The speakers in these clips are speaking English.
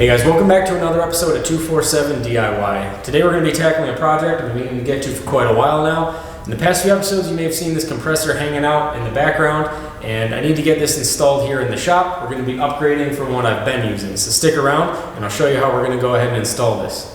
Hey guys, welcome back to another episode of 247 DIY. Today we're going to be tackling a project we've been meaning to get to for quite a while now. In the past few episodes you may have seen this compressor hanging out in the background, and I need to get this installed here in the shop. We're going to be upgrading from what I've been using. So stick around and I'll show you how we're going to go ahead and install this.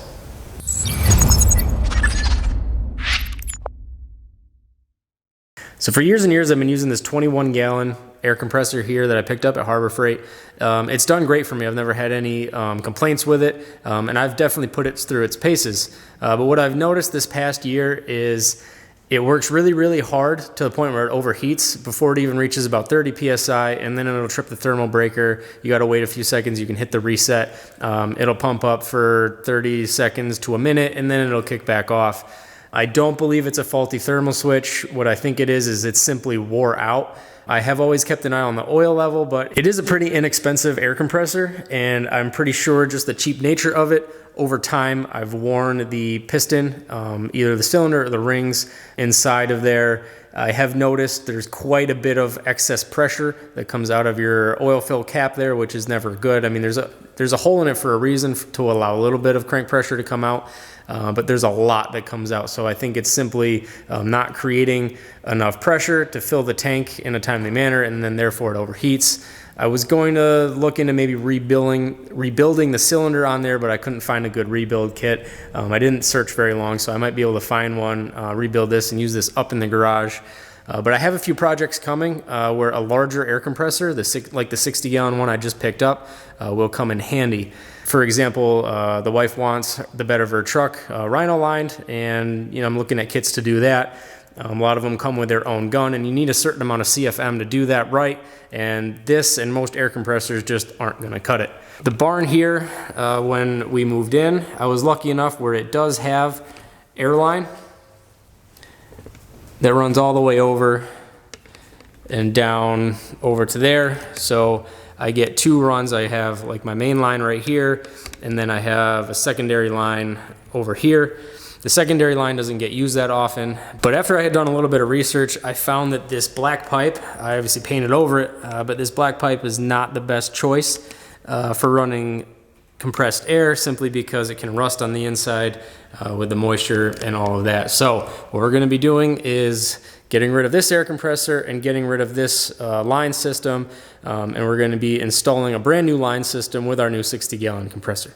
So for years and years I've been using this 21-gallon air compressor here that I picked up at Harbor Freight. It's done great for me. I've never had any complaints with it, and I've definitely put it through its paces. But what I've noticed this past year is it works really hard to the point where it overheats before it even reaches about 30 psi, and then it'll trip the thermal breaker. You got to wait a few seconds. You can hit the reset. It'll pump up for 30 seconds to a minute, and then it'll kick back off. I don't believe it's a faulty thermal switch. What I think it is it's simply wore out. I have always kept an eye on the oil level, but it is a pretty inexpensive air compressor, and I'm pretty sure just the cheap nature of it, over time I've worn the piston, either the cylinder or the rings inside of there. I have noticed there's quite a bit of excess pressure that comes out of your oil fill cap there, which is never good. I mean, there's a hole in it for a reason, to allow a little bit of crank pressure to come out. But there's a lot that comes out. So I think it's simply not creating enough pressure to fill the tank in a timely manner, and then therefore it overheats. I was going to look into maybe rebuilding the cylinder on there, but I couldn't find a good rebuild kit. I didn't search very long, so I might be able to find one, rebuild this, and use this up in the garage. But I have a few projects coming where a larger air compressor, like the 60-gallon one I just picked up, will come in handy. For example, the wife wants the bed of her truck Rhino lined, and I'm looking at kits to do that. A lot of them come with their own gun, and you need a certain amount of CFM to do that right, and this and most air compressors just aren't going to cut it. The barn here, when we moved in, I was lucky enough where it does have air line that runs all the way over and down over to there. So I get two runs. I have like my main line right here, and then I have a secondary line over here. The secondary line doesn't get used that often, but after I had done a little bit of research, I found that this black pipe, I obviously painted over it, but this black pipe is not the best choice for running compressed air, simply because it can rust on the inside with the moisture and all of that. So what we're going to be doing is getting rid of this air compressor and getting rid of this line system, and we're going to be installing a brand new line system with our new 60-gallon compressor.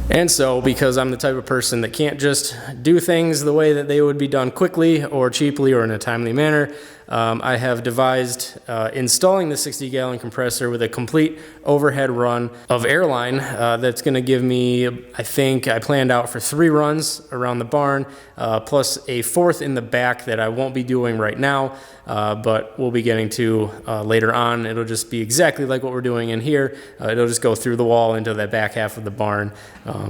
And so, because I'm the type of person that can't just do things the way that they would be done quickly or cheaply or in a timely manner, I have devised installing the 60-gallon compressor with a complete overhead run of airline that's going to give me, I think I planned out for 3 runs around the barn, plus a 4th in the back that I won't be doing right now, but we'll be getting to later on. It'll just be exactly like what we're doing in here. It'll just go through the wall into that back half of the barn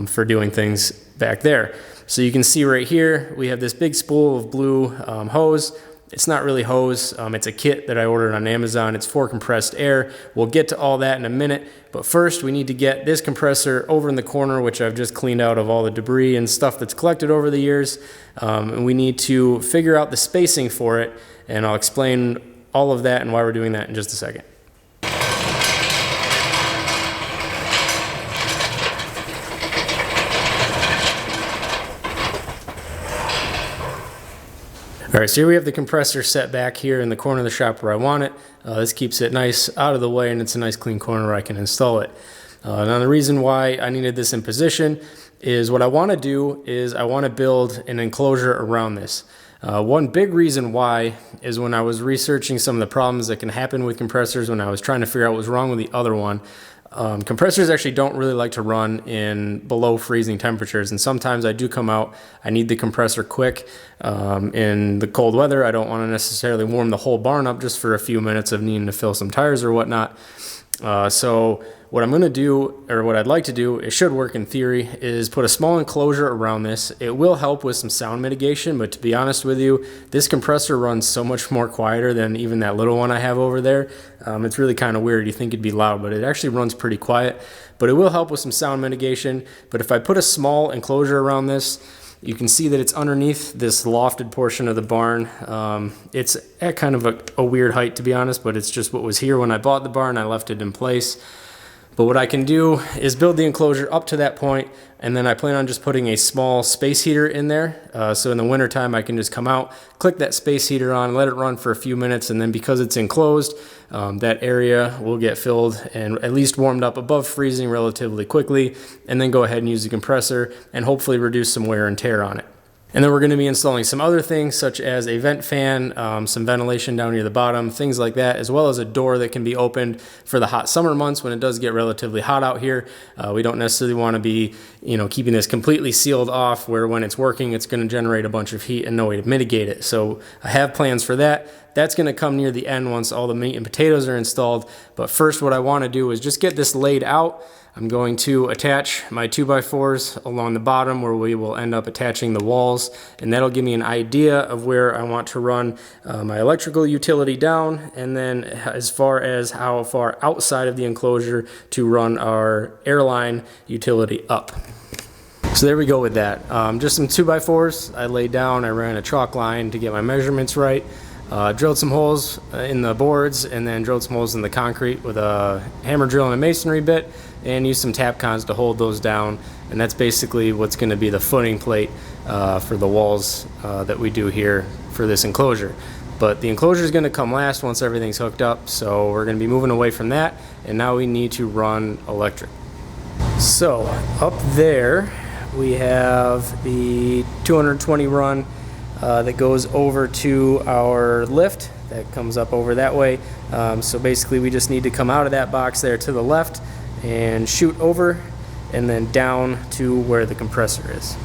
for doing things back there. So you can see right here, we have this big spool of blue hose. It's not really hose, it's a kit that I ordered on Amazon. It's for compressed air. We'll get to all that in a minute, but first we need to get this compressor over in the corner, which I've just cleaned out of all the debris and stuff that's collected over the years. And we need to figure out the spacing for it, and I'll explain all of that and why we're doing that in just a second. All right, so here we have the compressor set back here in the corner of the shop where I want it. This keeps it nice out of the way, and it's a nice clean corner where I can install it. Now the reason why I needed this in position is what I want to do is I want to build an enclosure around this. One big reason why is when I was researching some of the problems that can happen with compressors, when I was trying to figure out what was wrong with the other one, compressors actually don't really like to run in below freezing temperatures, and sometimes I do come out, I need the compressor quick. In the cold weather, I don't want to necessarily warm the whole barn up just for a few minutes of needing to fill some tires or whatnot. So what I'm going to do, or what I'd like to do, it should work in theory, is put a small enclosure around this. It will help with some sound mitigation, but to be honest with you, this compressor runs so much more quieter than even that little one I have over there. It's really kind of weird. You think it'd be loud, but it actually runs pretty quiet. But it will help with some sound mitigation. But if I put a small enclosure around this, you can see that it's underneath this lofted portion of the barn. It's at kind of a weird height, to be honest, but it's just what was here when I bought the barn. I left it in place. But what I can do is build the enclosure up to that point, and then I plan on just putting a small space heater in there. So in the wintertime, I can just come out, click that space heater on, let it run for a few minutes, and then because it's enclosed, that area will get filled and at least warmed up above freezing relatively quickly, and then go ahead and use the compressor and hopefully reduce some wear and tear on it. And then we're going to be installing some other things such as a vent fan, some ventilation down near the bottom, things like that, as well as a door that can be opened for the hot summer months when it does get relatively hot out here. We don't necessarily want to be, keeping this completely sealed off where when it's working, it's going to generate a bunch of heat and no way to mitigate it. So I have plans for that. That's going to come near the end once all the meat and potatoes are installed. But first, what I want to do is just get this laid out. I'm going to attach my 2x4s along the bottom where we will end up attaching the walls, and that'll give me an idea of where I want to run my electrical utility down, and then as far as how far outside of the enclosure to run our airline utility up. So there we go with that. Just some 2x4s I laid down. I ran a chalk line to get my measurements right. Drilled some holes in the boards, and then drilled some holes in the concrete with a hammer drill and a masonry bit, and used some tap cons to hold those down. And that's basically what's going to be the footing plate for the walls that we do here for this enclosure. But the enclosure is going to come last once everything's hooked up, so we're going to be moving away from that, and now we need to run electric. So up there we have the 220 run that goes over to our lift that comes up over that way. So basically we just need to come out of that box there to the left and shoot over and then down to where the compressor is.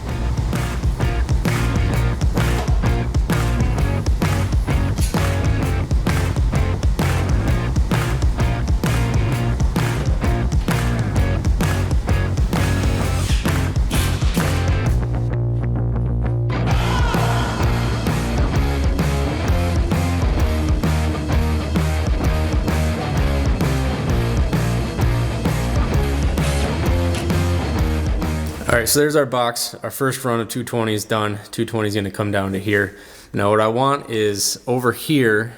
All right, so there's our box. Our first run of 220 is done. 220 is going to come down to here. Now what I want is over here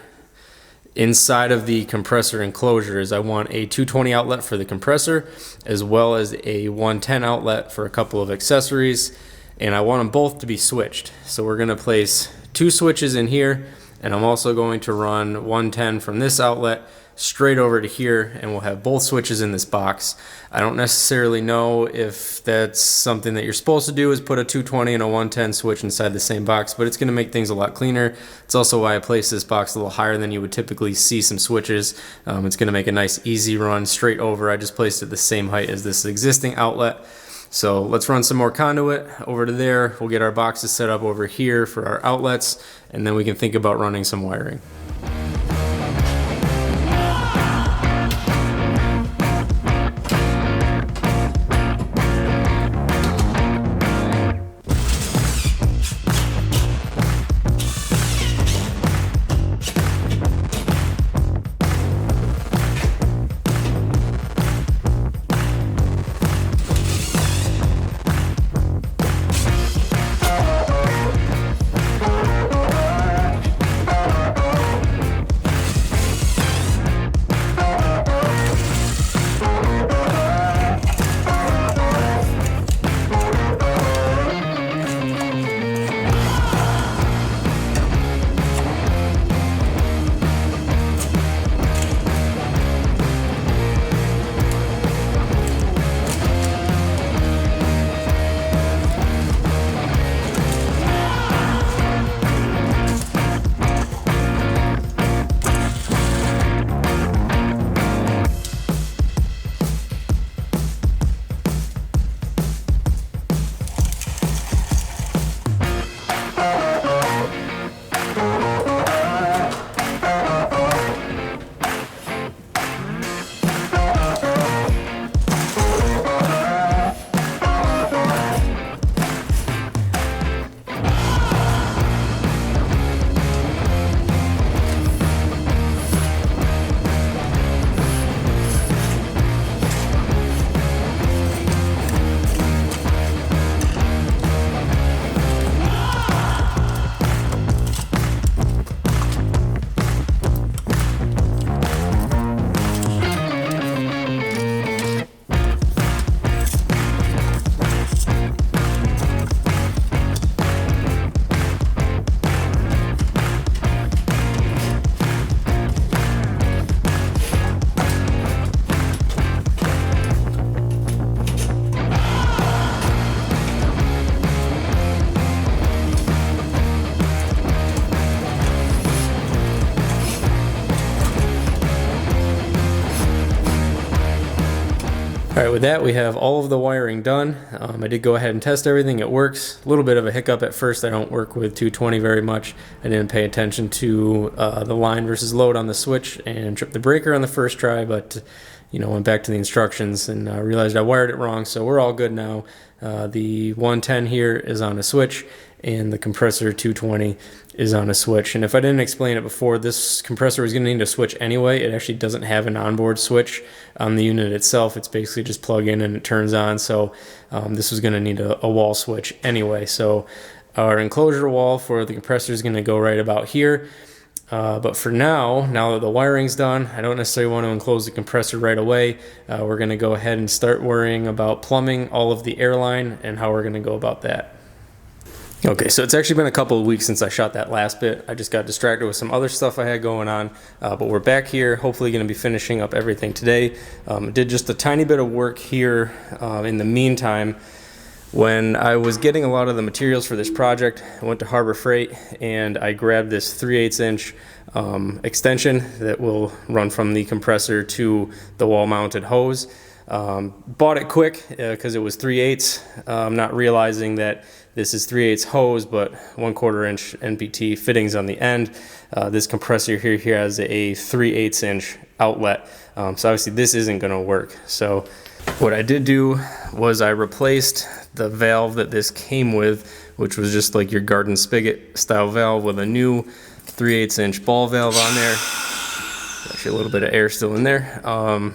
inside of the compressor enclosure is I want a 220 outlet for the compressor as well as a 110 outlet for a couple of accessories, and I want them both to be switched. So we're going to place two switches in here, and I'm also going to run 110 from this outlet straight over to here, and we'll have both switches in this box. I don't necessarily know if that's something that you're supposed to do, is put a 220 and a 110 switch inside the same box, but it's going to make things a lot cleaner. It's also why I placed this box a little higher than you would typically see some switches. It's going to make a nice easy run straight over. I just placed it the same height as this existing outlet. So let's run some more conduit over to there. We'll get our boxes set up over here for our outlets, and then we can think about running some wiring. All right, with that, we have all of the wiring done. I did go ahead and test everything. It works. A little bit of a hiccup at first. I don't work with 220 very much. I didn't pay attention to the line versus load on the switch and tripped the breaker on the first try, but went back to the instructions and realized I wired it wrong, so we're all good now. The 110 here is on a switch, and the compressor 220 is on a switch. And if I didn't explain it before, this compressor was going to need a switch anyway. It actually doesn't have an onboard switch on the unit itself. It's basically just plug in and it turns on. So this was going to need a wall switch anyway. So our enclosure wall for the compressor is going to go right about here. But for now that the wiring's done, I don't necessarily want to enclose the compressor right away. We're going to go ahead and start worrying about plumbing all of the airline and how we're going to go about that. Okay, so it's actually been a couple of weeks since I shot that last bit. I just got distracted with some other stuff I had going on, but we're back here, hopefully going to be finishing up everything today. Did just a tiny bit of work here in the meantime. When I was getting a lot of the materials for this project, I went to Harbor Freight and I grabbed this 3/8 inch extension that will run from the compressor to the wall mounted hose. Bought it quick because it was 3/8, not realizing that this is 3/8 hose, but 1/4 inch NPT fittings on the end. This compressor here has a 3/8 inch outlet, so obviously this isn't going to work. So what I did do was I replaced the valve that this came with, which was just like your garden spigot style valve, with a new 3/8 inch ball valve on there. Actually a little bit of air still in there.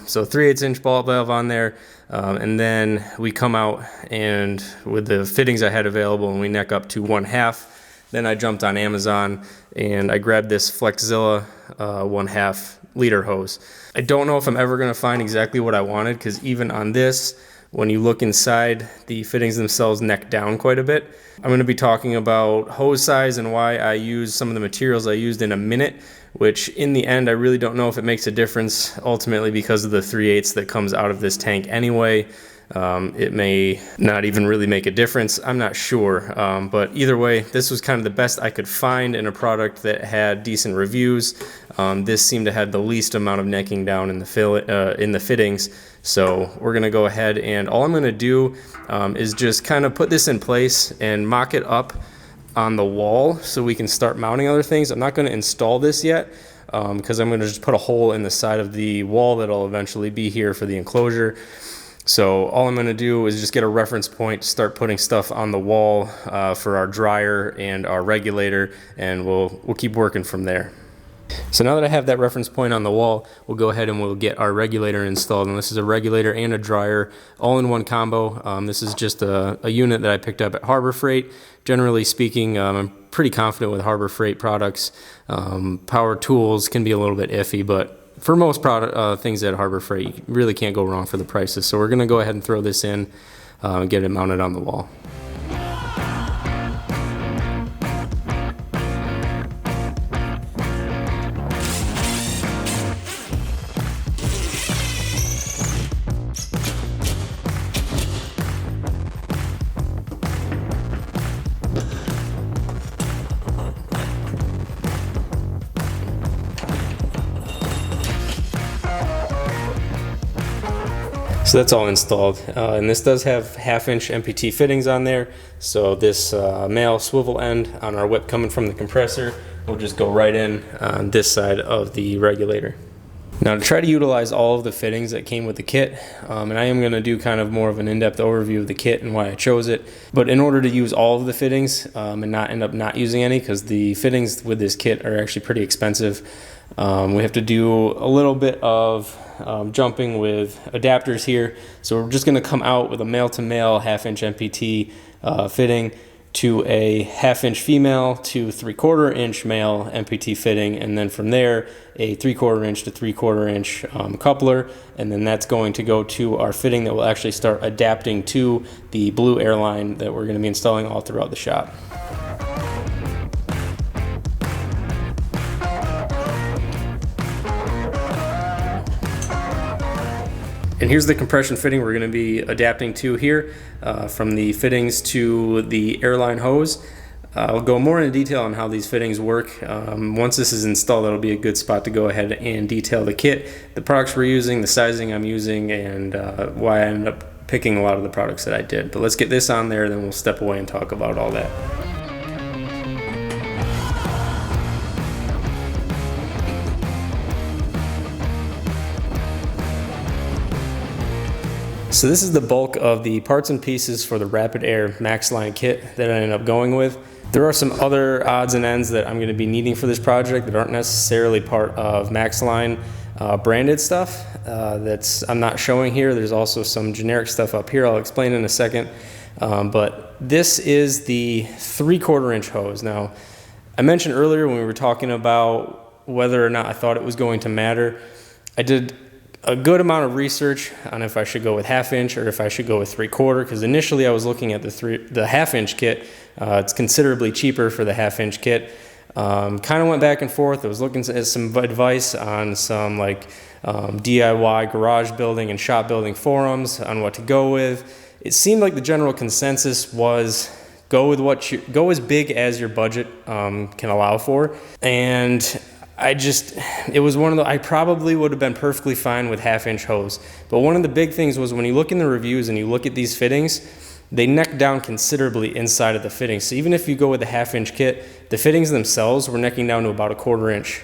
So 3/8 inch ball valve on there. And then we come out and with the fittings I had available and we neck up to 1/2. Then I jumped on Amazon and I grabbed this Flexzilla 1/2 liter hose. I don't know if I'm ever going to find exactly what I wanted, because even on this, when you look inside, the fittings themselves neck down quite a bit. I'm going to be talking about hose size and why I use some of the materials I used in a minute, which in the end I really don't know if it makes a difference ultimately because of the 3/8 that comes out of this tank anyway. It may not even really make a difference, I'm not sure, but either way, this was kind of the best I could find in a product that had decent reviews. This seemed to have the least amount of necking down in the fittings, so we're going to go ahead and all I'm going to do is just kind of put this in place and mock it up on the wall so we can start mounting other things. I'm not going to install this yet because I'm going to just put a hole in the side of the wall that'll eventually be here for the enclosure. So all I'm going to do is just get a reference point to start putting stuff on the wall for our dryer and our regulator, and we'll keep working from there. So now that I have that reference point on the wall, we'll go ahead and we'll get our regulator installed. And this is a regulator and a dryer all in one combo. This is just a unit that I picked up at Harbor Freight. Generally speaking, I'm pretty confident with Harbor Freight products. Power tools can be a little bit iffy, but for most things at Harbor Freight, you really can't go wrong for the prices. So we're going to go ahead and throw this in and get it mounted on the wall. So that's all installed, and this does have 1/2 inch MPT fittings on there. So this male swivel end on our whip coming from the compressor will just go right in on this side of the regulator. Now to try to utilize all of the fittings that came with the kit, and I am going to do kind of more of an in-depth overview of the kit and why I chose it, but in order to use all of the fittings and not end up not using any, because the fittings with this kit are actually pretty expensive, we have to do a little bit of jumping with adapters here. So we're just going to come out with a male-to-male 1/2 inch MPT fitting to a 1/2 inch female to 3/4 inch male MPT fitting, and then from there a 3/4 inch to 3/4 inch coupler, and then that's going to go to our fitting that will actually start adapting to the blue airline that we're going to be installing all throughout the shop. And here's the compression fitting we're going to be adapting to here, from the fittings to the airline hose. I'll go more into detail on how these fittings work. Once this is installed, that'll be a good spot to go ahead and detail the kit, the products we're using, the sizing I'm using, and why I ended up picking a lot of the products that I did. But let's get this on there, then we'll step away and talk about all that. So this is the bulk of the parts and pieces for the RapidAir Maxline kit that I ended up going with. There are some other odds and ends that I'm going to be needing for this project that aren't necessarily part of Maxline branded stuff I'm not showing here. There's also some generic stuff up here I'll explain in a second. But this is the 3/4 inch hose. Now, I mentioned earlier when we were talking about whether or not I thought it was going to matter, I did a good amount of research on if I should go with 1/2 inch or if I should go with 3/4, because initially I was looking at the 1/2 inch kit. It's considerably cheaper for the 1/2 inch kit. Kind of went back and forth. I was looking at some advice on some like DIY garage building and shop building forums on what to go with. It seemed like the general consensus was go with go as big as your budget can allow for. And it was one of the, I probably would have been perfectly fine with 1/2 inch hose. But one of the big things was when you look in the reviews and you look at these fittings, they neck down considerably inside of the fittings. So even if you go with the 1/2 inch kit, the fittings themselves were necking down to about 1/4 inch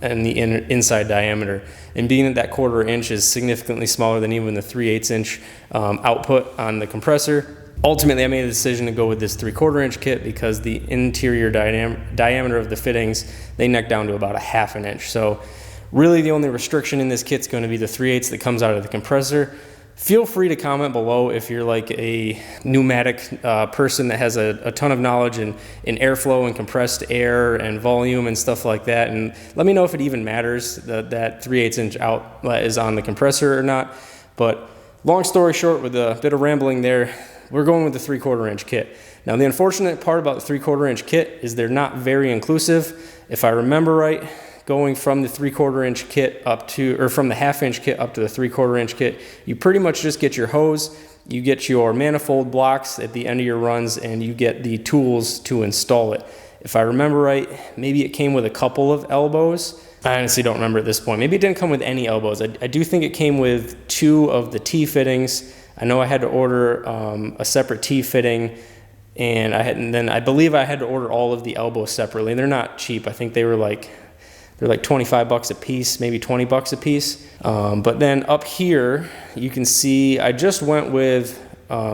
in the inside diameter. And being that 1/4 inch is significantly smaller than even the 3/8 inch output on the compressor, ultimately I made a decision to go with this 3/4 inch kit because the interior diameter of the fittings, they neck down to about 1/2 inch. So really the only restriction in this kit is going to be the 3/8 that comes out of the compressor. Feel free to comment below if you're like a pneumatic person that has a ton of knowledge in airflow and compressed air and volume and stuff like that. And let me know if it even matters that 3/8 inch outlet is on the compressor or not. But long story short, with a bit of rambling there, we're going with the 3/4 inch kit. Now the unfortunate part about the 3/4 inch kit is they're not very inclusive. If I remember right, going from the 3/4 inch kit up to, or from the 1/2 inch kit up to the 3/4 inch kit, you pretty much just get your hose, you get your manifold blocks at the end of your runs, and you get the tools to install it. If I remember right, maybe it came with a couple of elbows. I honestly don't remember at this point. Maybe it didn't come with any elbows. I do think it came with 2 of the T fittings. I know I had to order a separate T fitting, and then I believe I had to order all of the elbows separately. They're not cheap. I think they're like 25 bucks a piece, maybe 20 bucks a piece. But then up here, you can see I just went with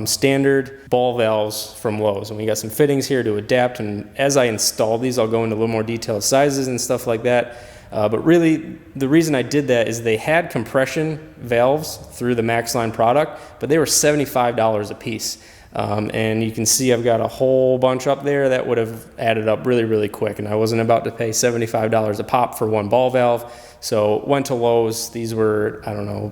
standard ball valves from Lowe's, and we got some fittings here to adapt. And as I install these, I'll go into a little more detailed sizes and stuff like that. But really, the reason I did that is they had compression valves through the Maxline product, but they were $75 a piece. And you can see I've got a whole bunch up there that would have added up really, really quick. And I wasn't about to pay $75 a pop for one ball valve. So went to Lowe's. These were, I don't know,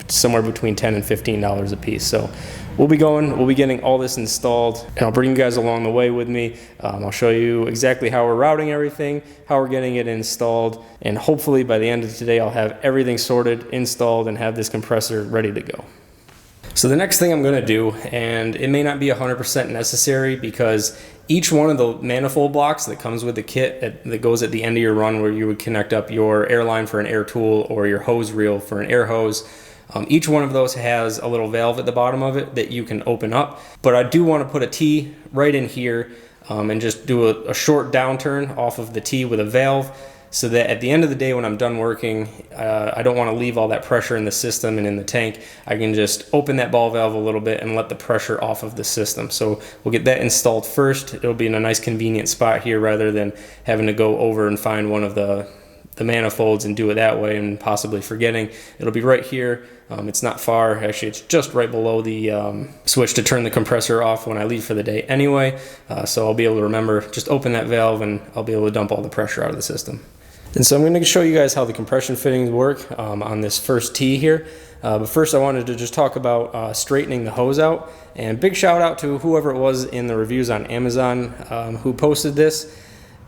somewhere between $10 and $15 a piece. So we'll be getting all this installed, and I'll bring you guys along the way with me. I'll show you exactly how we're routing everything, how we're getting it installed, and hopefully by the end of today, I'll have everything sorted, installed, and have this compressor ready to go. So the next thing I'm going to do, and it may not be 100% necessary because each one of the manifold blocks that comes with the kit that goes at the end of your run, where you would connect up your air line for an air tool or your hose reel for an air hose, each one of those has a little valve at the bottom of it that you can open up. But I do want to put a T right in here and just do a short downturn off of the T with a valve, so that at the end of the day when I'm done working, I don't want to leave all that pressure in the system and in the tank. I can just open that ball valve a little bit and let the pressure off of the system. So we'll get that installed first. It'll be in a nice convenient spot here rather than having to go over and find one of the manifolds and do it that way and possibly forgetting. It'll be right here. It's not far. Actually, it's just right below the switch to turn the compressor off when I leave for the day anyway. So I'll be able to remember, just open that valve and I'll be able to dump all the pressure out of the system. And so I'm going to show you guys how the compression fittings work on this first T here. But first I wanted to just talk about straightening the hose out. And big shout out to whoever it was in the reviews on Amazon who posted this.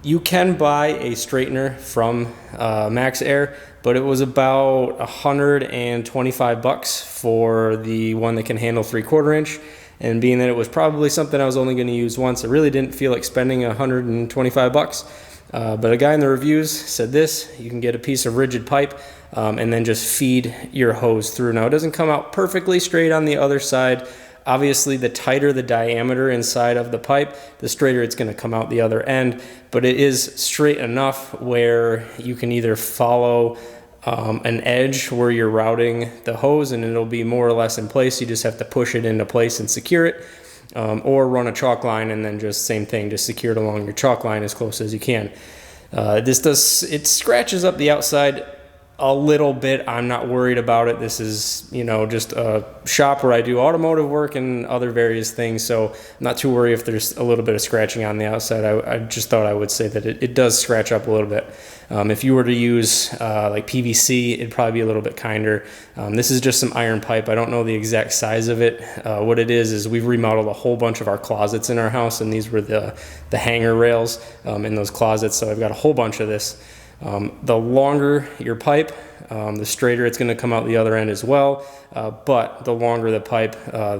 You can buy a straightener from MaxAir, but it was about 125 bucks for the one that can handle 3/4 inch. and being that it was probably something I was only going to use once, I really didn't feel like spending $125. But a guy in the reviews said this: you can get a piece of rigid pipe and then just feed your hose through. Now, it doesn't come out perfectly straight on the other side. Obviously, the tighter the diameter inside of the pipe, the straighter it's going to come out the other end, but it is straight enough where you can either follow an edge where you're routing the hose and it'll be more or less in place. You just have to push it into place and secure it, or run a chalk line and then just same thing, just secure it along your chalk line as close as you can. It scratches up the outside a little bit. I'm not worried about it. This is, just a shop where I do automotive work and other various things, so I'm not too worried if there's a little bit of scratching on the outside. I just thought I would say that it does scratch up a little bit. If you were to use like PVC, it'd probably be a little bit kinder. This is just some iron pipe. I don't know the exact size of it. What it is we've remodeled a whole bunch of our closets in our house, and these were the hanger rails in those closets, so I've got a whole bunch of this. The longer your pipe, the straighter it's going to come out the other end as well, but the longer the pipe,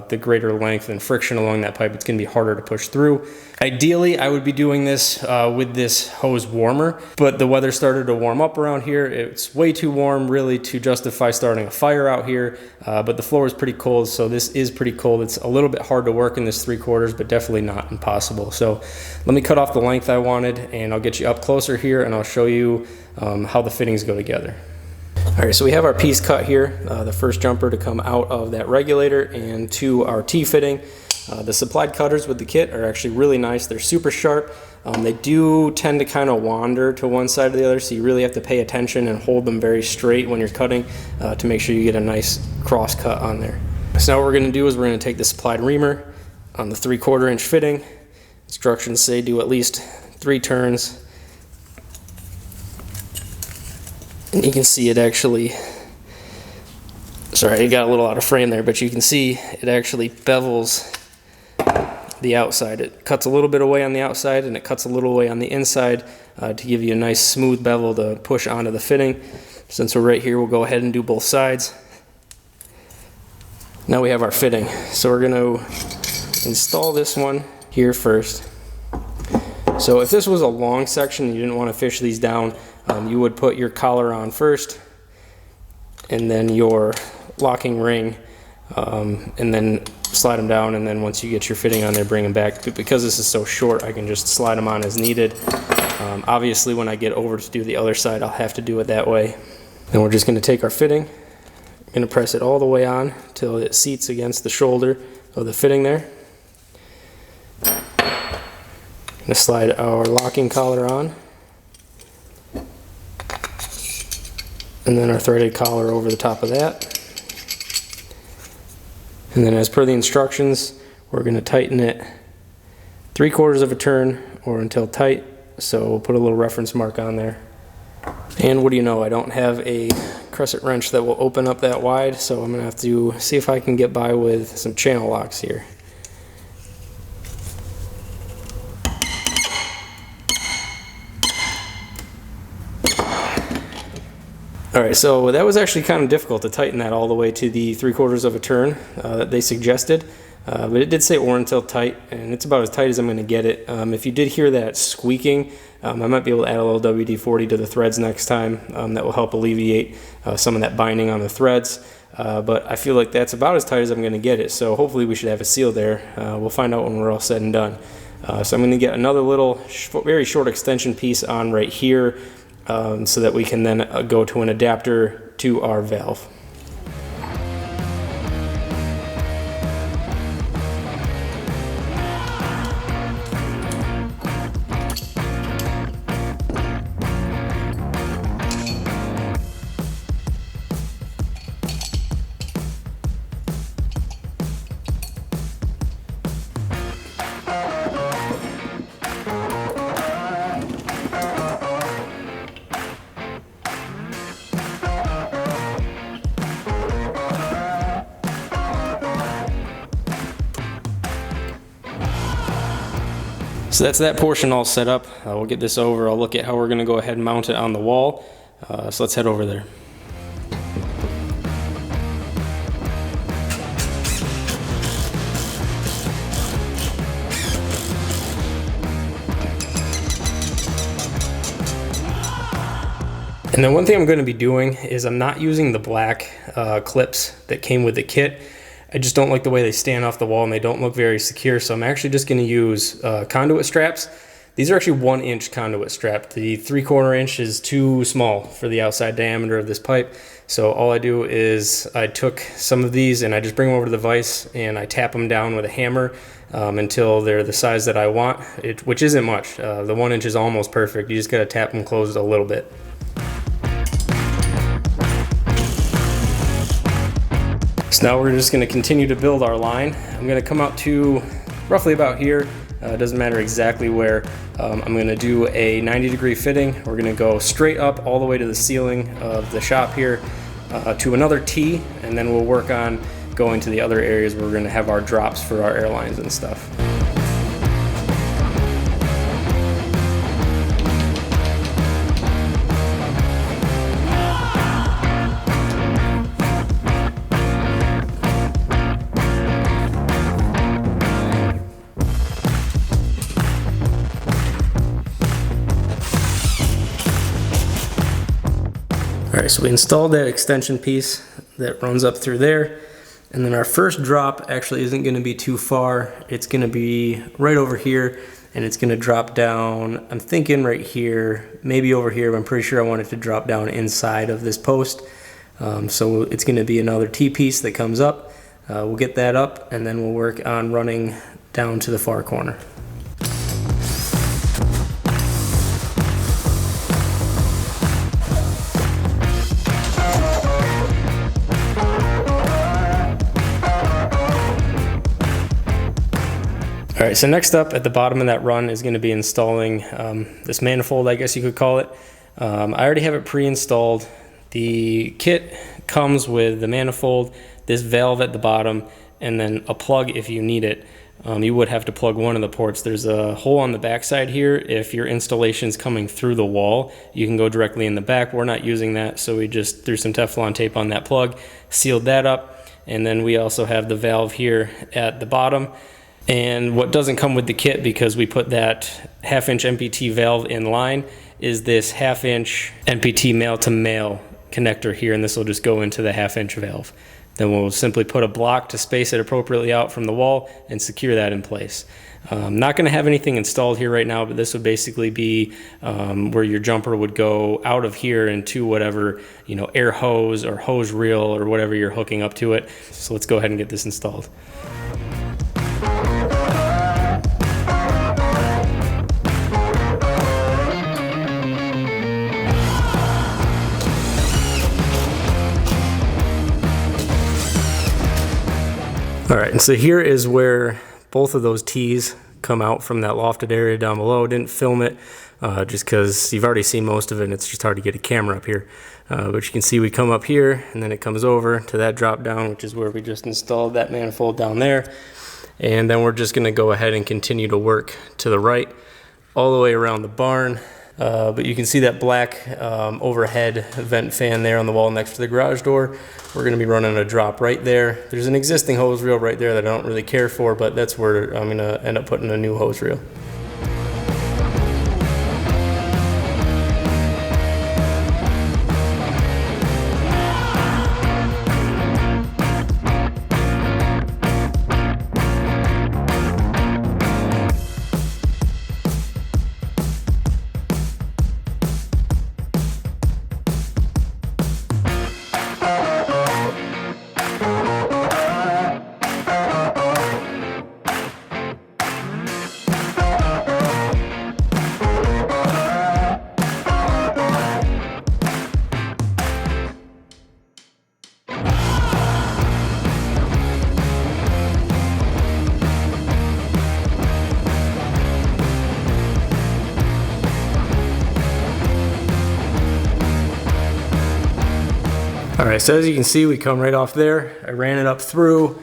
the greater length and friction along that pipe, it's going to be harder to push through. Ideally, I would be doing this with this hose warmer, but the weather started to warm up around here. It's way too warm really to justify starting a fire out here, but the floor is pretty cold, so this is pretty cold. It's a little bit hard to work in this 3/4, but definitely not impossible. So let me cut off the length I wanted, and I'll get you up closer here, and I'll show you how the fittings go together. All right, so we have our piece cut here, the first jumper to come out of that regulator and to our T-fitting. The supplied cutters with the kit are actually really nice. They're super sharp. They do tend to kind of wander to one side or the other, so you really have to pay attention and hold them very straight when you're cutting to make sure you get a nice cross cut on there. So now what we're going to do is we're going to take the supplied reamer on the 3/4 inch fitting. Instructions say do at least 3 turns. And you can see it actually, sorry, it got a little out of frame there, but you can see it actually bevels the outside. It cuts a little bit away on the outside and it cuts a little away on the inside to give you a nice smooth bevel to push onto the fitting. Since we're right here, we'll go ahead and do both sides. Now we have our fitting. So we're going to install this one here first. So if this was a long section and you didn't want to fish these down, you would put your collar on first and then your locking ring, and then slide them down, and then once you get your fitting on there, bring them back. But because this is so short, I can just slide them on as needed. Obviously when I get over to do the other side, I'll have to do it that way. Then we're just going to take our fitting, I'm going to press it all the way on till it seats against the shoulder of the fitting there. I'm going to slide our locking collar on, and then our threaded collar over the top of that. And then as per the instructions, we're going to tighten it 3/4 of a turn or until tight. So we'll put a little reference mark on there. And what do you know, I don't have a crescent wrench that will open up that wide, so I'm going to have to see if I can get by with some channel locks here. Alright, so that was actually kind of difficult to tighten that all the way to the 3/4 of a turn that they suggested. But it did say or until tight, and it's about as tight as I'm going to get it. If you did hear that squeaking, I might be able to add a little WD-40 to the threads next time. That will help alleviate some of that binding on the threads. But I feel like that's about as tight as I'm going to get it, so hopefully we should have a seal there. We'll find out when we're all said and done. So I'm going to get another little very short extension piece on right here, so that we can then go to an adapter to our valve. So that's that portion all set up. We'll get this over. I'll look at how we're going to go ahead and mount it on the wall. So let's head over there. And then one thing I'm going to be doing is I'm not using the black clips that came with the kit. I just don't like the way they stand off the wall and they don't look very secure. So I'm actually just going to use conduit straps. These are actually 1-inch conduit strap. The 3/4 inch is too small for the outside diameter of this pipe. So all I do is I took some of these and I just bring them over to the vise and I tap them down with a hammer until they're the size that I want, which isn't much. The 1 inch is almost perfect. You just got to tap them closed a little bit. So now we're just going to continue to build our line. I'm going to come out to roughly about here. It doesn't matter exactly where. I'm going to do a 90-degree fitting. We're going to go straight up all the way to the ceiling of the shop here to another T, and then we'll work on going to the other areas where we're going to have our drops for our airlines and stuff. Alright, so we installed that extension piece that runs up through there, and then our first drop actually isn't going to be too far. It's going to be right over here, and it's going to drop down, I'm thinking right here, maybe over here, but I'm pretty sure I want it to drop down inside of this post. So it's going to be another T-piece that comes up. We'll get that up, and then we'll work on running down to the far corner. All right, so next up at the bottom of that run is going to be installing this manifold, I guess you could call it. I already have it pre-installed. The kit comes with the manifold, this valve at the bottom, and then a plug if you need it. You would have to plug one of the ports. There's a hole on the back side here. If your installation's coming through the wall, you can go directly in the back. We're not using that, so we just threw some Teflon tape on that plug, sealed that up, and then we also have the valve here at the bottom. And what doesn't come with the kit, because we put that 1/2-inch MPT valve in line, is this 1/2-inch MPT male-to-male connector here, and this will just go into the 1/2-inch valve. Then we'll simply put a block to space it appropriately out from the wall and secure that in place. I'm not going to have anything installed here right now, but this would basically be where your jumper would go out of here into whatever, air hose or hose reel or whatever you're hooking up to it. So let's go ahead and get this installed. All right, and so here is where both of those T's come out from that lofted area down below. Didn't film it just because you've already seen most of it and it's just hard to get a camera up here. But you can see we come up here and then it comes over to that drop down, which is where we just installed that manifold down there. And then we're just gonna go ahead and continue to work to the right all the way around the barn. But you can see that black overhead vent fan there on the wall next to the garage door. We're going to be running a drop right there. There's an existing hose reel right there that I don't really care for, but that's where I'm going to end up putting a new hose reel. All right, so as you can see, we come right off there. I ran it up through.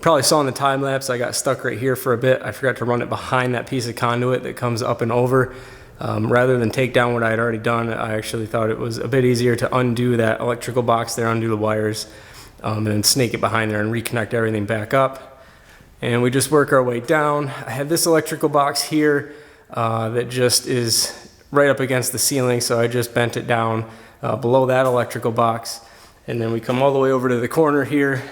Probably saw in the time lapse, I got stuck right here for a bit. I forgot to run it behind that piece of conduit that comes up and over. Rather than take down what I had already done, I actually thought it was a bit easier to undo that electrical box there, undo the wires, and then snake it behind there and reconnect everything back up. And we just work our way down. I had this electrical box here that just is right up against the ceiling, so I just bent it down below that electrical box. And then we come all the way over to the corner here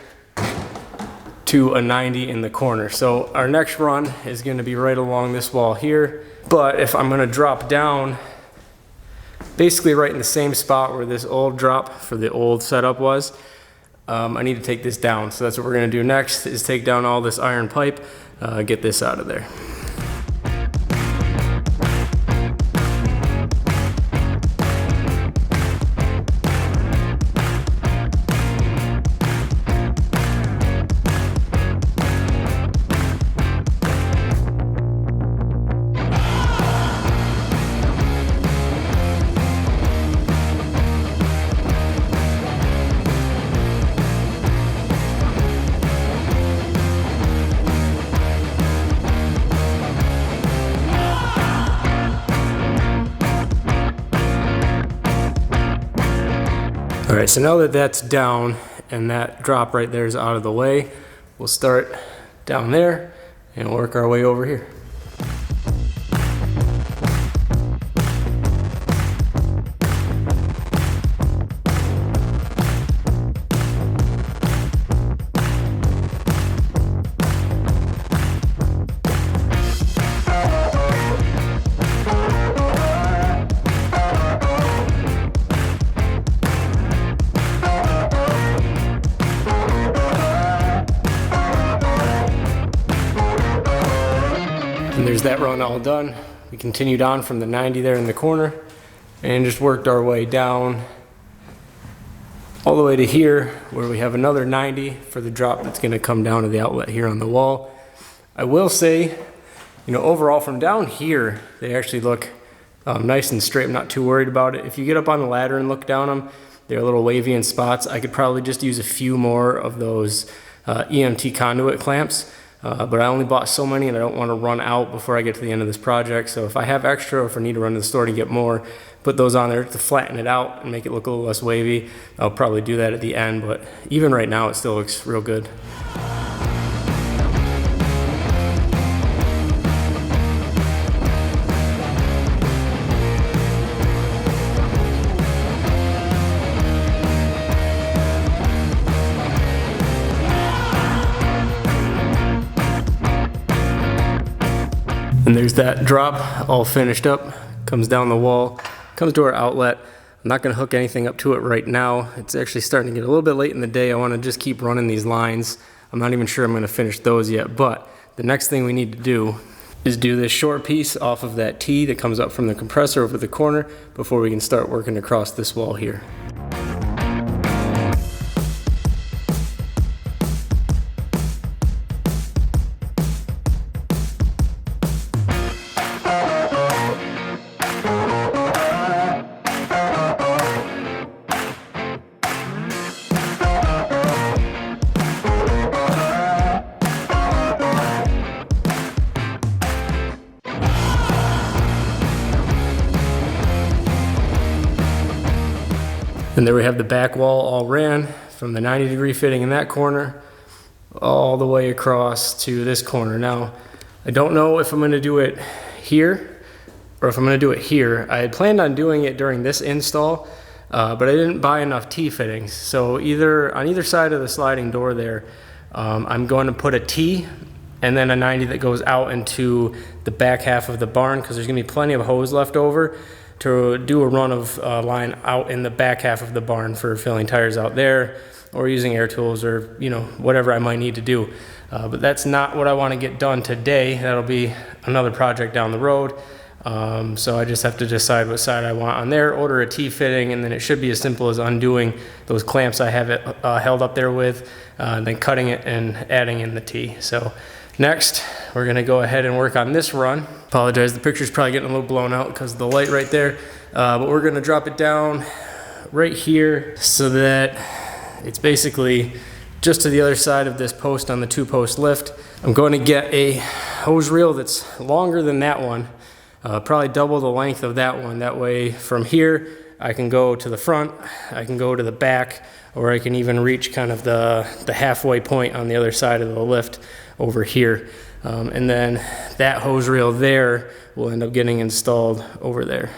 to a 90 in the corner. So our next run is going to be right along this wall here. But if I'm going to drop down basically right in the same spot where this old drop for the old setup was, I need to take this down. So that's what we're going to do next, is take down all this iron pipe, get this out of there. All right, so now that that's down and that drop right there is out of the way, we'll start down there and work our way over here. And there's that run all done. We continued on from the 90 there in the corner and just worked our way down all the way to here where we have another 90 for the drop that's going to come down to the outlet here on the wall. I will say, you know, overall from down here, they actually look nice and straight. I'm not too worried about it. If you get up on the ladder and look down them, they're a little wavy in spots. I could probably just use a few more of those EMT conduit clamps. But I only bought so many and I don't want to run out before I get to the end of this project. So if I have extra or if I need to run to the store to get more, put those on there to flatten it out and make it look a little less wavy. I'll probably do that at the end, but even right now it still looks real good. And there's that drop all finished up, comes down the wall, comes to our outlet. I'm not gonna hook anything up to it right now. It's actually starting to get a little bit late in the day. I wanna just keep running these lines. I'm not even sure I'm gonna finish those yet, but the next thing we need to do is do this short piece off of that T that comes up from the compressor over the corner before we can start working across this wall here. And there we have the back wall all ran from the 90-degree fitting in that corner all the way across to this corner. Now, I don't know if I'm gonna do it here or if I'm gonna do it here. I had planned on doing it during this install, but I didn't buy enough T-fittings. So on either side of the sliding door there, I'm going to put a T and then a 90 that goes out into the back half of the barn because there's gonna be plenty of hose left over to do a run of line out in the back half of the barn for filling tires out there or using air tools or, you know, whatever I might need to do. But that's not what I want to get done today. That'll be another project down the road. So I just have to decide what side I want on there, order a T-fitting, and then it should be as simple as undoing those clamps I have it held up there with, then cutting it and adding in the T. So next, we're gonna go ahead and work on this run. Apologize, the picture's probably getting a little blown out because of the light right there. But we're gonna drop it down right here so that it's basically just to the other side of this post on the 2-post lift. I'm going to get a hose reel that's longer than that one, probably double the length of that one. That way from here, I can go to the front, I can go to the back, or I can even reach kind of the halfway point on the other side of the lift over here. And then that hose reel there will end up getting installed over there.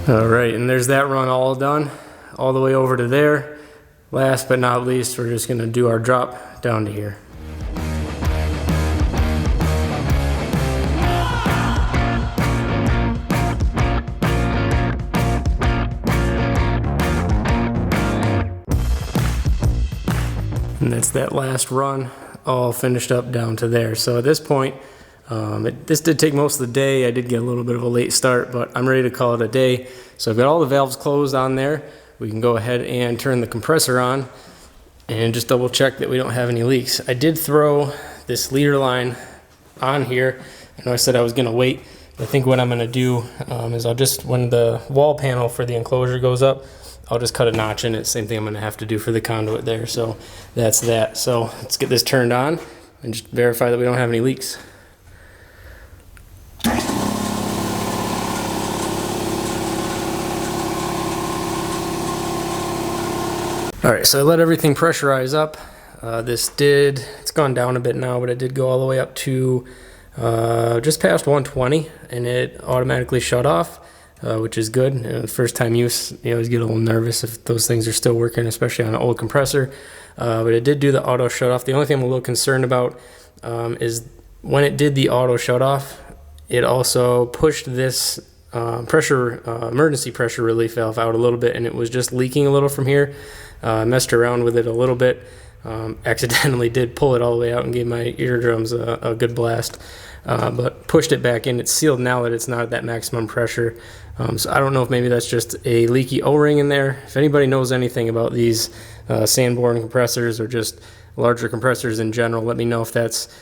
All right, and there's that run all done, all the way over to there. Last but not least, we're just gonna do our drop down to here. And that's that last run all finished up down to there. So at this point, this did take most of the day. I did get a little bit of a late start, but I'm ready to call it a day. So I've got all the valves closed on there. We can go ahead and turn the compressor on and just double check that we don't have any leaks. I did throw this leader line on here. I know I said I was gonna wait, but I think what I'm gonna do is I'll just, when the wall panel for the enclosure goes up, I'll just cut a notch in it. Same thing I'm gonna have to do for the conduit there. So that's that. So let's get this turned on and just verify that we don't have any leaks. All right, so I let everything pressurize up. It's gone down a bit now, but it did go all the way up to just past 120, and it automatically shut off. Which is good. First time use, you always get a little nervous if those things are still working, especially on an old compressor. But it did do the auto shut off. The only thing I'm a little concerned about is when it did the auto shut off, it also pushed this emergency pressure relief valve out a little bit, and it was just leaking a little from here. I messed around with it a little bit. Accidentally did pull it all the way out and gave my eardrums a good blast. But pushed it back in. It's sealed now that it's not at that maximum pressure. So I don't know if maybe that's just a leaky O-ring in there. If anybody knows anything about these Sanborn compressors or just larger compressors in general, let me know if that's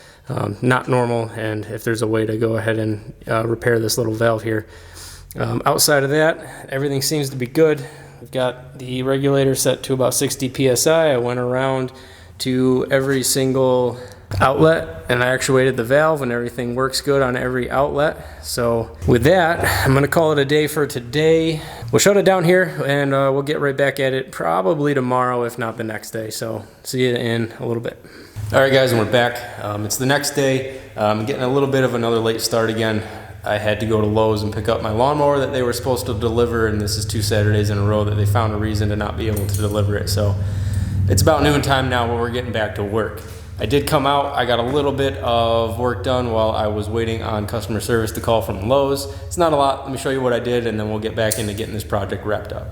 not normal and if there's a way to go ahead and repair this little valve here. Outside of that, everything seems to be good. We've got the regulator set to about 60 PSI. I went around to every single outlet and I actuated the valve, and everything works good on every outlet. So with that, I'm gonna call it a day for today. We'll shut it down here and we'll get right back at it probably tomorrow, if not the next day. So see you in a little bit. All right guys, and we're back. It's the next day. I'm getting a little bit of another late start again. I had to go to Lowe's and pick up my lawnmower that they were supposed to deliver, and this is 2 Saturdays in a row that they found a reason to not be able to deliver it. So it's about noon time now, but we're getting back to work. I did come out. I got a little bit of work done while I was waiting on customer service to call from Lowe's. It's not a lot. Let me show you what I did, and then we'll get back into getting this project wrapped up.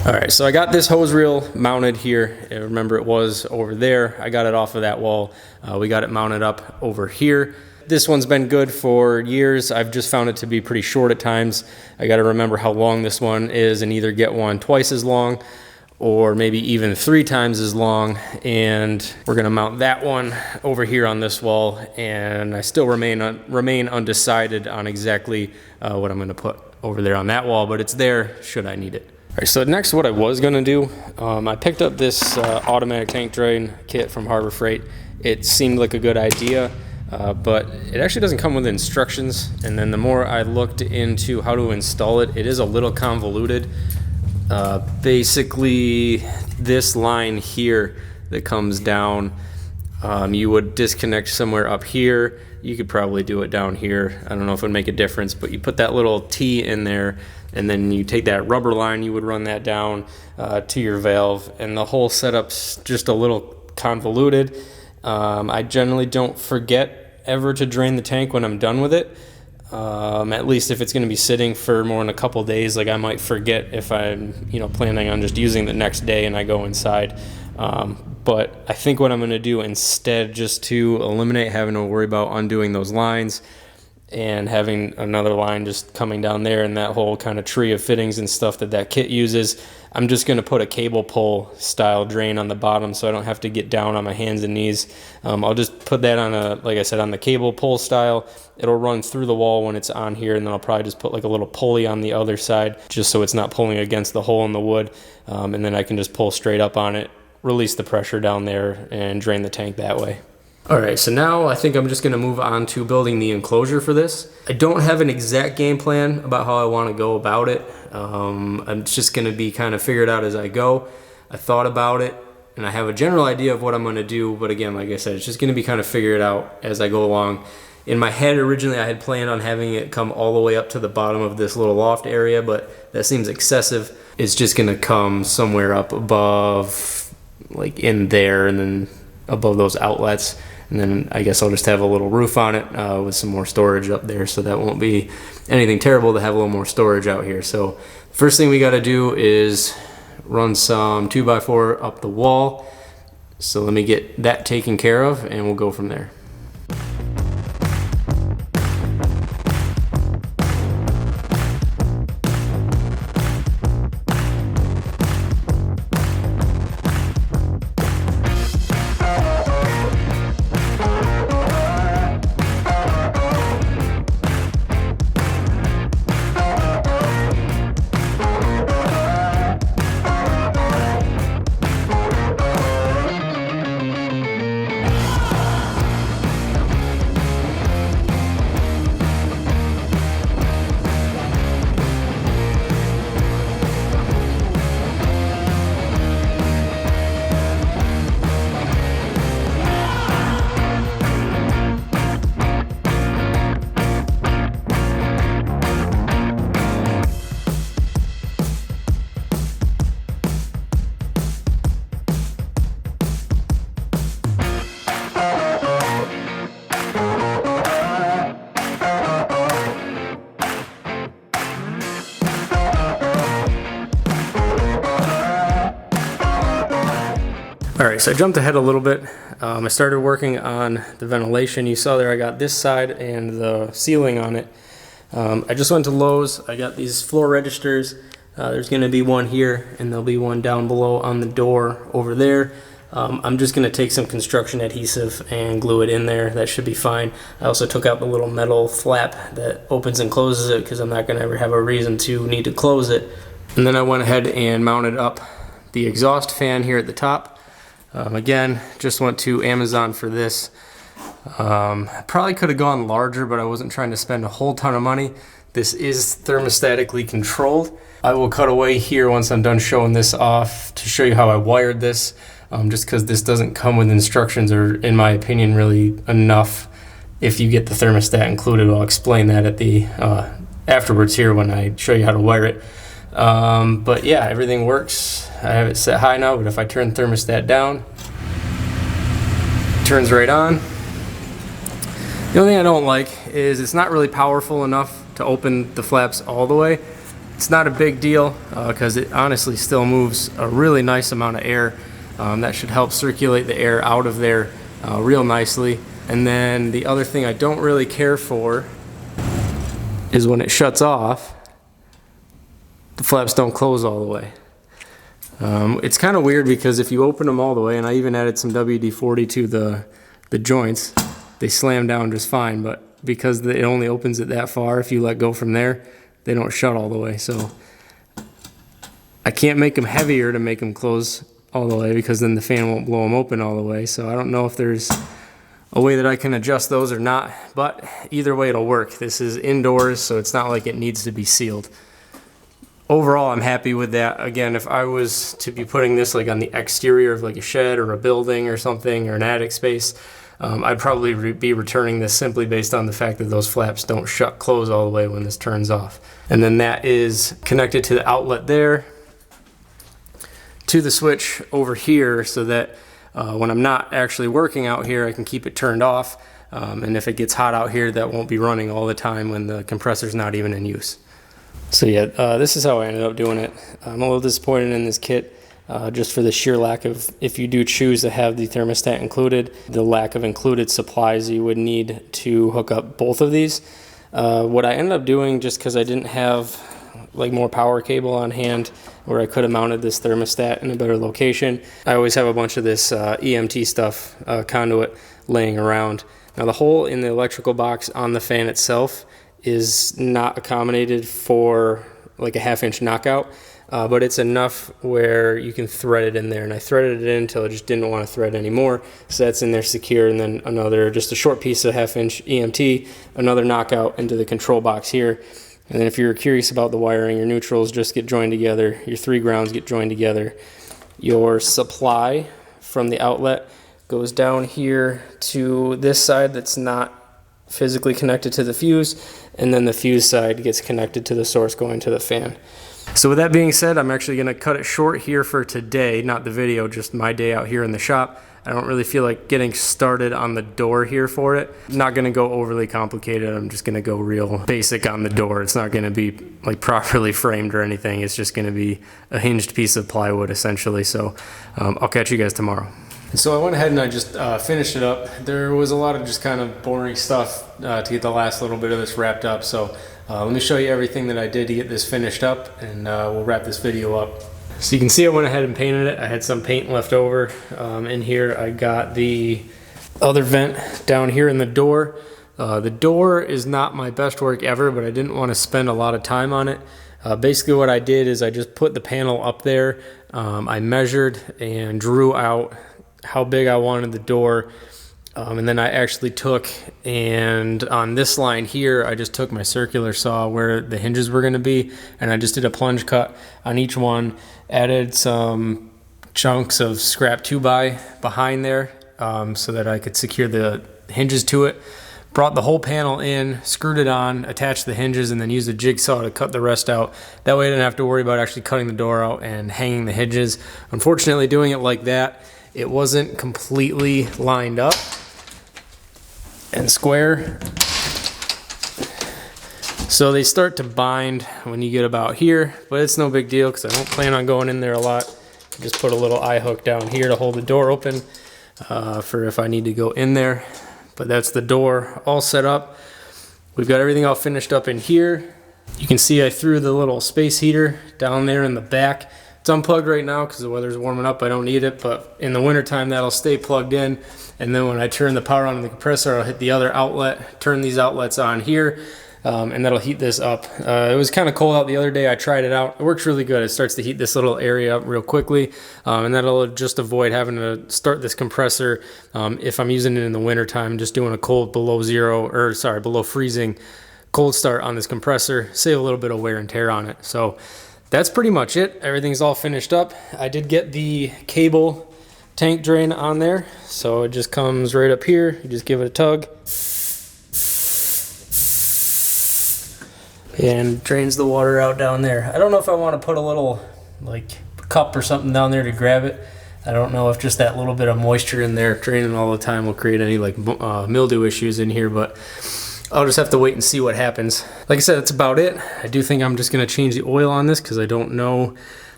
All right, so I got this hose reel mounted here. Remember, it was over there. I got it off of that wall. We got it mounted up over here. This one's been good for years. I've just found it to be pretty short at times. I got to remember how long this one is and either get one twice as long or maybe even 3 times as long. And we're gonna mount that one over here on this wall, and I still remain undecided on exactly what I'm gonna put over there on that wall, but it's there should I need it. All right, so next what I was gonna do, I picked up this automatic tank drain kit from Harbor Freight. It seemed like a good idea, but it actually doesn't come with instructions. And then the more I looked into how to install it, it is a little convoluted. Basically, this line here that comes down, you would disconnect somewhere up here. You could probably do it down here. I don't know if it would make a difference, but you put that little T in there, and then you take that rubber line, you would run that down to your valve, and the whole setup's just a little convoluted. I generally don't forget ever to drain the tank when I'm done with it. At least if it's going to be sitting for more than a couple days, like I might forget if I'm planning on just using the next day and I go inside. But I think what I'm going to do instead, just to eliminate having to worry about undoing those lines and having another line just coming down there and that whole kind of tree of fittings and stuff that kit uses, I'm just going to put a cable pull style drain on the bottom so I don't have to get down on my hands and knees. I'll just put that on like I said, on the cable pull style. It'll run through the wall when it's on here, and then I'll probably just put like a little pulley on the other side just so it's not pulling against the hole in the wood. And then I can just pull straight up on it, release the pressure down there, and drain the tank that way. All right, so now I think I'm just gonna move on to building the enclosure for this. I don't have an exact game plan about how I wanna go about it. I'm just gonna be kind of figured out as I go. I thought about it, and I have a general idea of what I'm gonna do, but again, like I said, it's just gonna be kind of figured out as I go along. In my head, originally, I had planned on having it come all the way up to the bottom of this little loft area, but that seems excessive. It's just gonna come somewhere up above, like in there, and then above those outlets. And then I guess I'll just have a little roof on it with some more storage up there, so that won't be anything terrible to have a little more storage out here. So first thing we gotta do is run some 2x4 up the wall. So let me get that taken care of and we'll go from there. All right, so I jumped ahead a little bit. I started working on the ventilation. You saw there I got this side and the ceiling on it. I just went to Lowe's. I got these floor registers. There's gonna be one here and there'll be one down below on the door over there. I'm just gonna take some construction adhesive and glue it in there. That should be fine. I also took out the little metal flap that opens and closes it because I'm not gonna ever have a reason to need to close it. And then I went ahead and mounted up the exhaust fan here at the top. Again, just went to Amazon for this. Probably could have gone larger, but I wasn't trying to spend a whole ton of money. This is thermostatically controlled. I will cut away here once I'm done showing this off to show you how I wired this, just because this doesn't come with instructions, or in my opinion really enough if you get the thermostat included. I'll explain that at the afterwards here when I show you how to wire it. But yeah, everything works. I have it set high now, but if I turn the thermostat down, it turns right on. The only thing I don't like is it's not really powerful enough to open the flaps all the way. It's not a big deal because it honestly still moves a really nice amount of air. That should help circulate the air out of there real nicely. And then the other thing I don't really care for is when it shuts off, the flaps don't close all the way. It's kind of weird because if you open them all the way, and I even added some WD-40 to the joints, they slam down just fine, but because it only opens it that far, if you let go from there, they don't shut all the way. So I can't make them heavier to make them close all the way because then the fan won't blow them open all the way. So I don't know if there's a way that I can adjust those or not, but either way it'll work. This is indoors, so it's not like it needs to be sealed. Overall, I'm happy with that. Again, if I was to be putting this like on the exterior of like a shed or a building or something, or an attic space, I'd probably be returning this simply based on the fact that those flaps don't close all the way when this turns off. And then that is connected to the outlet there, to the switch over here, so that when I'm not actually working out here, I can keep it turned off. And if it gets hot out here, that won't be running all the time when the compressor's not even in use. So yeah, this is how I ended up doing it. I'm a little disappointed in this kit, just for the sheer lack of, if you do choose to have the thermostat included, the lack of included supplies you would need to hook up both of these. What I ended up doing, just because I didn't have like more power cable on hand where I could have mounted this thermostat in a better location, I always have a bunch of this EMT stuff, conduit, laying around. Now the hole in the electrical box on the fan itself is not accommodated for like a 1/2-inch knockout, but it's enough where you can thread it in there, and I threaded it in until I just didn't want to thread anymore, so that's in there secure. And then another, just a short piece of 1/2-inch EMT, another knockout into the control box here. And then if you're curious about the wiring, your neutrals just get joined together, your 3 grounds get joined together, your supply from the outlet goes down here to this side that's not physically connected to the fuse, and then the fuse side gets connected to the source going to the fan. So with that being said, I'm actually going to cut it short here for today, not the video, just my day out here in the shop. I don't really feel like getting started on the door here for it. Not going to go overly complicated. I'm just going to go real basic on the door. It's not going to be like properly framed or anything. It's just going to be a hinged piece of plywood essentially. So I'll catch you guys tomorrow. So I went ahead and I just finished it up. There was a lot of just kind of boring stuff to get the last little bit of this wrapped up. So let me show you everything that I did to get this finished up, and we'll wrap this video up. So you can see I went ahead and painted it. I had some paint left over in here. I got the other vent down here in the door. The door is not my best work ever, but I didn't want to spend a lot of time on it. Basically what I did is I just put the panel up there. I measured and drew out how big I wanted the door. And then I actually took, and on this line here, I just took my circular saw where the hinges were going to be, and I just did a plunge cut on each one, added some chunks of scrap 2x behind there so that I could secure the hinges to it. Brought the whole panel in, screwed it on, attached the hinges, and then used a jigsaw to cut the rest out. That way I didn't have to worry about actually cutting the door out and hanging the hinges. Unfortunately, doing it like that, it wasn't completely lined up and square, so they start to bind when you get about here, but it's no big deal because I don't plan on going in there a lot. Just put a little eye hook down here to hold the door open for if I need to go in there. But that's the door all set up. We've got everything all finished up in here. You can see I threw the little space heater down there in the back. It's unplugged right now because the weather's warming up. I don't need it, but in the wintertime that'll stay plugged in. And then when I turn the power on the compressor, I'll hit the other outlet, turn these outlets on here, and that'll heat this up. It was kind of cold out the other day. I tried it out. It works really good. It starts to heat this little area up real quickly, and that'll just avoid having to start this compressor if I'm using it in the wintertime, just doing a cold below freezing cold start on this compressor, save a little bit of wear and tear on it. So that's pretty much it. Everything's all finished up. I did get the cable tank drain on there, so it just comes right up here. You just give it a tug and drains the water out down there. I don't know if I want to put a little like cup or something down there to grab it. I don't know if just that little bit of moisture in there draining all the time will create any like mildew issues in here, but I'll just have to wait and see what happens. Like I said, that's about it. I do think I'm just going to change the oil on this because I don't know.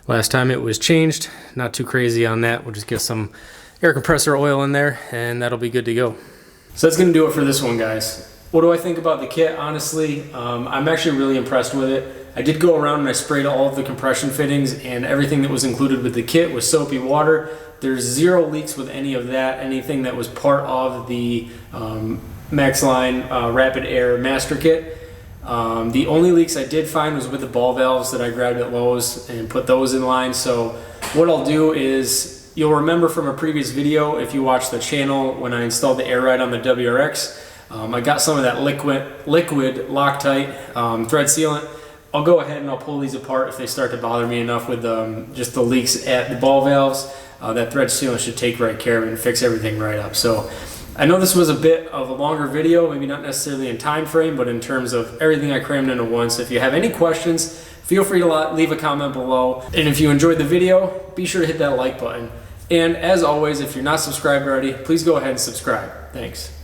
Last time it was changed. Not too crazy on that. We'll just get some air compressor oil in there and that'll be good to go. So that's going to do it for this one, guys. What do I think about the kit? Honestly, I'm actually really impressed with it. I did go around and I sprayed all of the compression fittings, and everything that was included with the kit was soapy water. There's zero leaks with any of that. Anything that was part of the Maxline RapidAir Master Kit. The only leaks I did find was with the ball valves that I grabbed at Lowe's and put those in line. So what I'll do is, you'll remember from a previous video, if you watch the channel, when I installed the air ride on the WRX, I got some of that liquid Loctite thread sealant. I'll go ahead and I'll pull these apart if they start to bother me enough with just the leaks at the ball valves. That thread sealant should take right care of it and fix everything right up. So I know this was a bit of a longer video, maybe not necessarily in time frame, but in terms of everything I crammed into one. So if you have any questions, feel free to leave a comment below. And if you enjoyed the video, be sure to hit that like button. And as always, if you're not subscribed already, please go ahead and subscribe. Thanks.